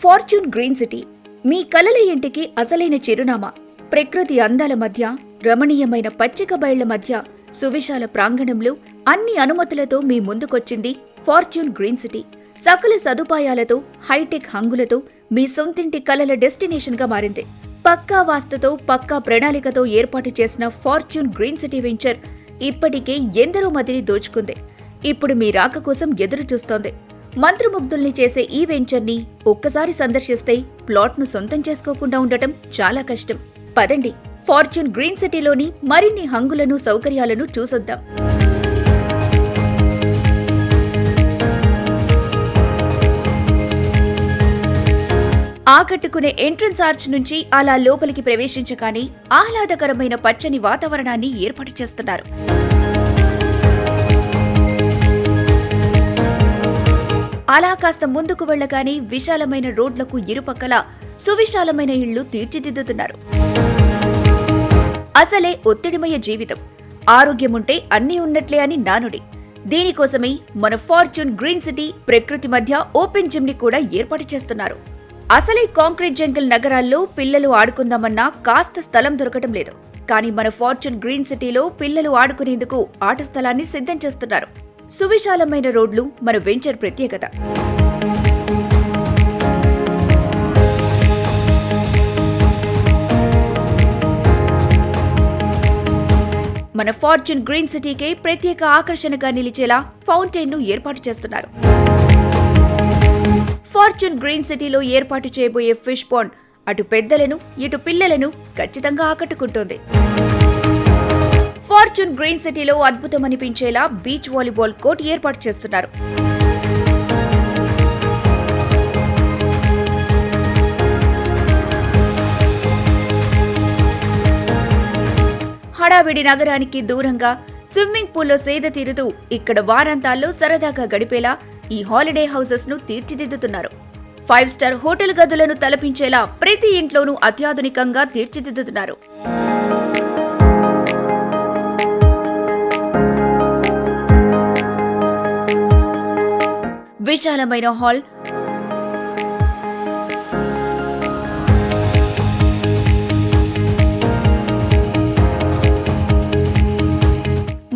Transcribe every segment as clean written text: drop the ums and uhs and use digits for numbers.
Fortune green city మీ కలల ఇంటికి అసలైన చిరునామా. ప్రకృతి అందాల మధ్య, రమణీయమైన పచ్చిక బయళ్ల మధ్య, సువిశాల ప్రాంగణంలో అన్ని అనుమతులతో మీ ముందుకొచ్చింది ఫార్చ్యూన్ గ్రీన్ సిటీ. సకల సదుపాయాలతో, హైటెక్ హంగులతో మీ సొంతింటి కలల డెస్టినేషన్ గా మారింది. పక్కా వాస్తుతో, పక్కా ప్రణాళికతో ఏర్పాటు చేసిన ఫార్చ్యూన్ గ్రీన్ సిటీ వెంచర్ ఇప్పటికే ఎందరో మదిని దోచుకుంది. ఇప్పుడు మీ రాక కోసం ఎదురు చూస్తోంది. మంత్రముగ్ధుల్ని చేసే ఈ వెంచర్ని ఒక్కసారి సందర్శిస్తే ప్లాట్ను సొంతం చేసుకోకుండా ఉండటం చాలా కష్టం. పదండి, ఫార్చ్యూన్ గ్రీన్ సిటీలోని మరిన్ని హంగులను, సౌకర్యాలను చూసొద్దాం. ఆకట్టుకునే ఎంట్రన్స్ ఆర్చ్ నుంచి అలా లోపలికి ప్రవేశించగానే ఆహ్లాదకరమైన పచ్చని వాతావరణాన్ని ఏర్పాటు చేస్తున్నారు. అలా కాస్త ముందుకు వెళ్లగానే విశాలమైన రోడ్లకు ఇరుపక్కల సువిశాలమైన ఇళ్లు తీర్చిదిద్దుతున్నారు. అసలే ఒత్తిడిమయ జీవితం, ఆరోగ్యముంటే అన్నీ ఉన్నట్లే అని నానుడి. దీనికోసమే మన ఫార్చ్యూన్ గ్రీన్ సిటీ ప్రకృతి మధ్య ఓపెన్ జిమ్ ని కూడా ఏర్పాటు చేస్తున్నారు. అసలే కాంక్రీట్ జంగిల్ నగరాల్లో పిల్లలు ఆడుకుందామన్నా కాస్త స్థలం దొరకటం లేదు. కానీ మన ఫార్చ్యూన్ గ్రీన్ సిటీలో పిల్లలు ఆడుకునేందుకు ఆట స్థలాన్ని సిద్ధం చేస్తున్నారు. సువిశాలమైన రోడ్లు మన వెంచర్ ప్రత్యేకత. మన ఫార్చ్యూన్ గ్రీన్ సిటీకే ప్రత్యేక ఆకర్షణగా నిలిచేలా ఫౌంటైన్ ను ఏర్పాటు చేస్తున్నారు. ఫార్చ్యూన్ గ్రీన్ సిటీలో ఏర్పాటు చేయబోయే ఫిష్ పాండ్ అటు పెద్దలను, ఇటు పిల్లలను ఖచ్చితంగా ఆకట్టుకుంటోంది. ఫార్చ్యూన్ గ్రీన్ సిటీలో అద్భుతమనిపించేలా బీచ్ వాలీబాల్ కోర్ట్ ఏర్పాటు చేస్తున్నారు. హడావిడి నగరానికి దూరంగా స్విమ్మింగ్ పూల్లో సేద తీరుతూ ఇక్కడ వారాంతాల్లో సరదాగా గడిపేలా ఈ హాలిడే హౌసెస్ ను తీర్చిదిద్దుతున్నారు. 5 స్టార్ హోటల్ గదులను తలపించేలా ప్రతి ఇంట్లోనూ అత్యాధునికంగా తీర్చిదిద్దుతున్నారు. విశాలమైన హాల్,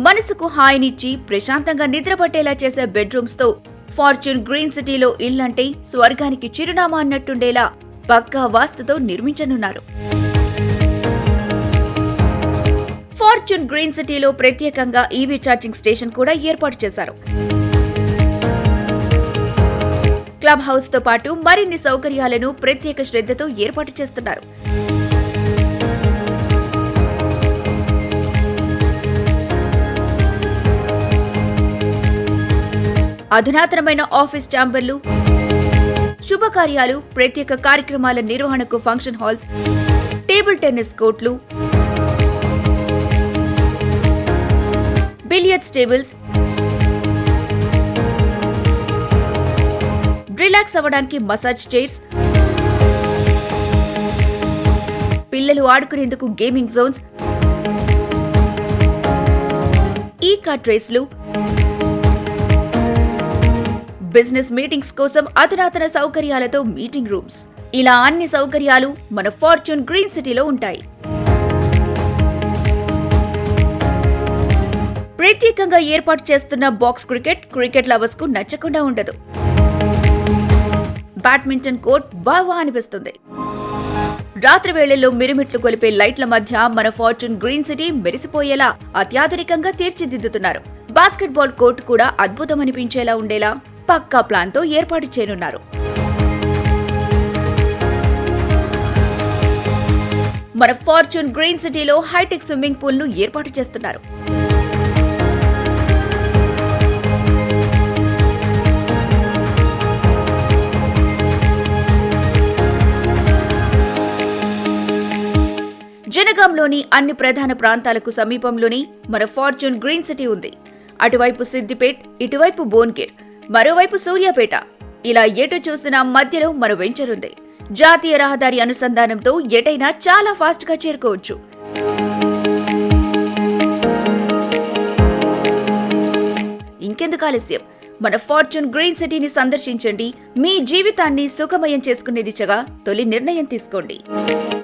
మనసుకు హాయినిచ్చి ప్రశాంతంగా నిద్రపట్టేలా చేసే బెడ్రూమ్స్ తో ఫార్చ్యూన్ గ్రీన్ సిటీలో ఇల్లంటే స్వర్గానికి చిరునామా అన్నట్టుండేలా పక్కా వాస్తుతో నిర్మించనున్నారు. ఫార్చ్యూన్ గ్రీన్ సిటీలో ప్రత్యేకంగా ఈవీ ఛార్జింగ్ స్టేషన్ కూడా ఏర్పాటు చేశారు. క్లబ్ హౌస్ తో పాటు మరిన్ని సౌకర్యాలను ప్రత్యేక శ్రద్ధతో ఏర్పాటు చేస్తున్నారు. అధునాతనమైన ఆఫీస్ ఛాంబర్లు, శుభకార్యాలు, ప్రత్యేక కార్యక్రమాల నిర్వహణకు ఫంక్షన్ హాల్స్, టేబుల్ టెన్నిస్ కోర్టులు, బిలియర్డ్స్ టేబుల్స్, రిలాక్స్ అవ్వడానికి మసాజ్ చైర్స్, పిల్లలు ఆడుకునేందుకు గేమింగ్ జోన్స్, ఈ కార్ట్ రేస్లు, బిజినెస్ మీటింగ్స్ కోసం అధునాతన సౌకర్యాలతో మీటింగ్ రూమ్స్, ఇలా అన్ని సౌకర్యాలు మన ఫార్చ్యూన్ గ్రీన్ సిటీలో ఉంటాయి. ప్రత్యేకంగా ఏర్పాటు చేస్తున్న బాక్స్ క్రికెట్ లవర్స్ కు నచ్చకుండా ఉండదు. బ్యాడ్మింటన్ కోర్ట్ బాగా అనిపిస్తుంది. రాత్రి వేళల్లో మిరుమిట్లు కొలిపే లైట్ల మధ్య మన ఫార్చ్యూన్ గ్రీన్ సిటీ మెరిసిపోయేలా అత్యాధునికంగా తీర్చిదిద్దుతున్నారు. బాస్కెట్బాల్ కోర్ట్ కూడా అద్భుతమనిపించేలా ఉండేలా పక్కా ప్లాన్ తో ఏర్పాటు చేయనున్నారు. మన ఫార్చ్యూన్ గ్రీన్ సిటీలో హైటెక్ స్విమ్మింగ్ పూల్ ను ఏర్పాటు చేస్తున్నారు. జనగాంలోని అన్ని ప్రధాన ప్రాంతాలకు సమీపంలోనే మన ఫార్చ్యూన్ గ్రీన్ సిటీ ఉంది. అటువైపు సిద్దిపేట్, ఇటువైపు భువనగిర్, మరోవైపు సూర్యాపేట, ఇలా ఎటు చూసినా మధ్యలో మన వెంచర్ ఉంది. జాతీయ రహదారి అనుసంధానంతో ఎటైనా చాలా ఫాస్ట్ గా చేరుకోవచ్చు. ఇంకెందుకు ఆలస్యం, మన ఫార్చ్యూన్ గ్రీన్ సిటీని సందర్శించండి. మీ జీవితాన్ని సుఖమయం చేసుకునే దిశగా తొలి నిర్ణయం తీసుకోండి.